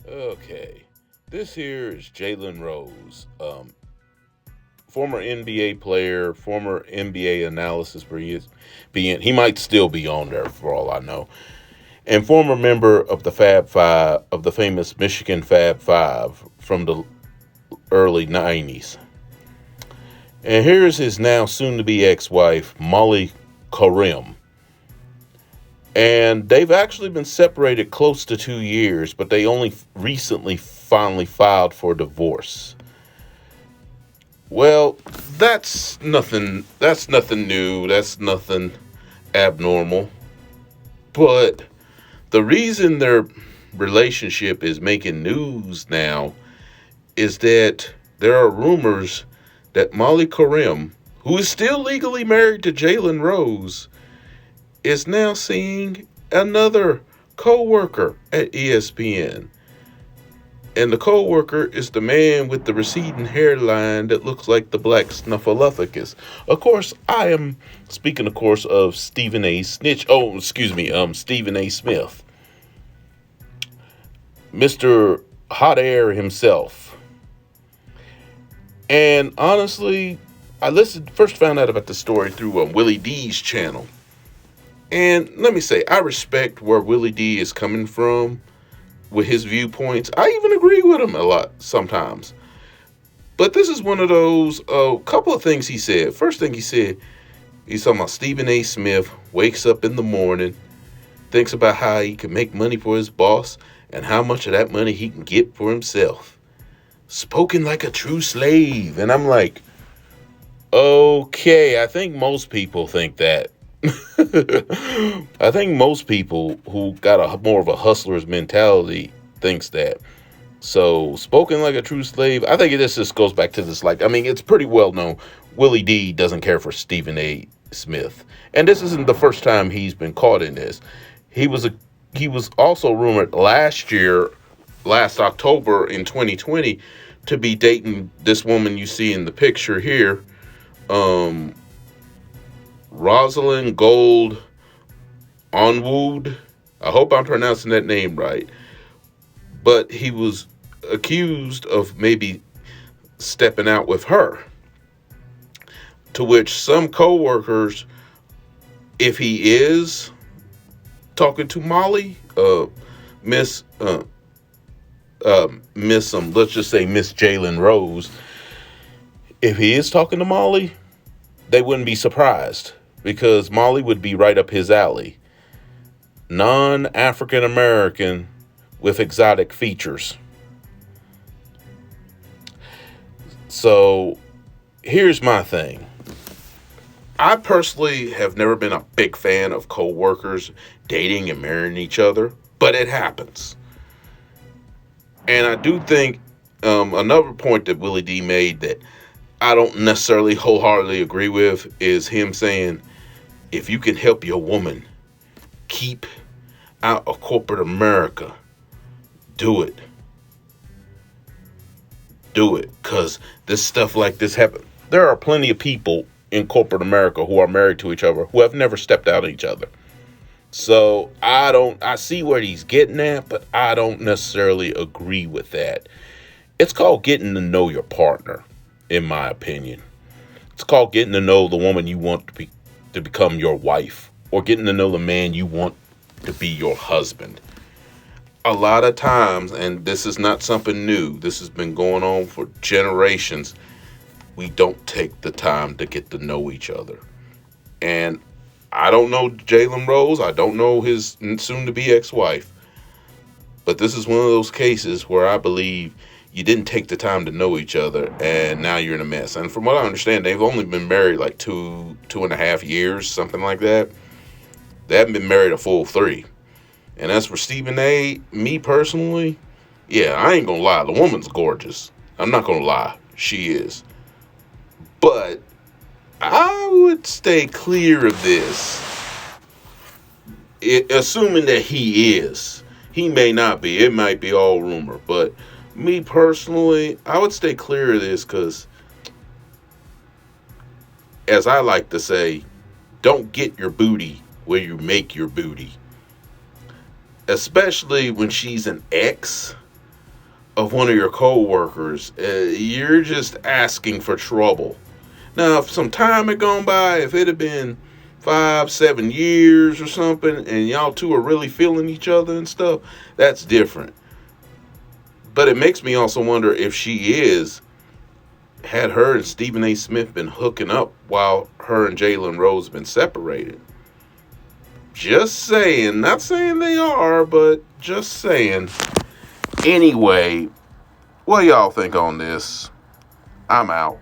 Okay. This here is Jalen Rose, former NBA player, former NBA analysis being he might still be on there for all I know, and former member of the Fab Five of the famous Michigan Fab Five from the early '90s. And here's his now soon-to-be ex-wife, Molly Qerim. And they've actually been separated close to 2 years, but they only recently finally filed for divorce. Well, that's nothing new. That's nothing abnormal. But the reason their relationship is making news now is that there are rumors that Molly Qerim, who is still legally married to Jalen Rose, is now seeing another co-worker at ESPN. And the co-worker is the man with the receding hairline that looks like the black snuffleupagus. Of course, I am speaking, of course, of Stephen A. Snitch. Oh, excuse me, Stephen A. Smith, Mr. Hot Air himself. And honestly, first found out about the story through Willie D's channel. And let me say, I respect where Willie D is coming from with his viewpoints. I even agree with him a lot sometimes. But this is one of those couple of things he said. First thing he said, he's talking about Stephen A. Smith wakes up in the morning, thinks about how he can make money for his boss and how much of that money he can get for himself. Spoken like a true slave. And I'm like, okay, I think most people think that. I think most people who got a more of a hustler's mentality thinks that. So, spoken like a true slave, I think this just goes back to this. Like, I mean, it's pretty well known. Willie D doesn't care for Stephen A. Smith, and this isn't the first time he's been caught in this. He was also rumored last October in 2020, to be dating this woman you see in the picture here, um, Rosalind Gold Onwood. I hope I'm pronouncing that name right. But he was accused of maybe stepping out with her. To which some coworkers, if he is talking to Molly, Miss, Miss, let's just say Miss Jalen Rose, if he is talking to Molly, they wouldn't be surprised because Molly would be right up his alley. Non-African American with exotic features. So here's my thing. I personally have never been a big fan of co-workers dating and marrying each other, but it happens. And I do think another point that Willie D made that I don't necessarily wholeheartedly agree with is him saying, if you can help your woman keep out of corporate America, do it. Do it. Because this stuff like this happens. There are plenty of people in corporate America who are married to each other who have never stepped out on each other. So I see where he's getting at, but I don't necessarily agree with that. It's called getting to know your partner, in my opinion. It's called getting to know the woman you want to become your wife, or getting to know the man you want to be your husband. A lot of times, and this is not something new, this has been going on for generations, we don't take the time to get to know each other. And I don't know Jalen Rose, I don't know his soon-to-be ex-wife, but this is one of those cases where I believe you didn't take the time to know each other, and now you're in a mess. And from what I understand, they've only been married like 2.5 years, something like that. They haven't been married a full 3. And as for Stephen A., me personally, yeah, I ain't gonna lie. The woman's gorgeous. I'm not gonna lie. She is. But I would stay clear of this. Assuming that he is. He may not be. It might be all rumor. But me personally, I would stay clear of this because, as I like to say, don't get your booty where you make your booty. Especially when she's an ex. of one of your co-workers, you're just asking for trouble. Now, if some time had gone by, if it had been 5, 7 years or something, and y'all two are really feeling each other and stuff, that's different. But it makes me also wonder if had her and Stephen A. Smith been hooking up while her and Jalen Rose been separated. Just saying. Not saying they are, but just saying. Anyway, what y'all think on this? I'm out.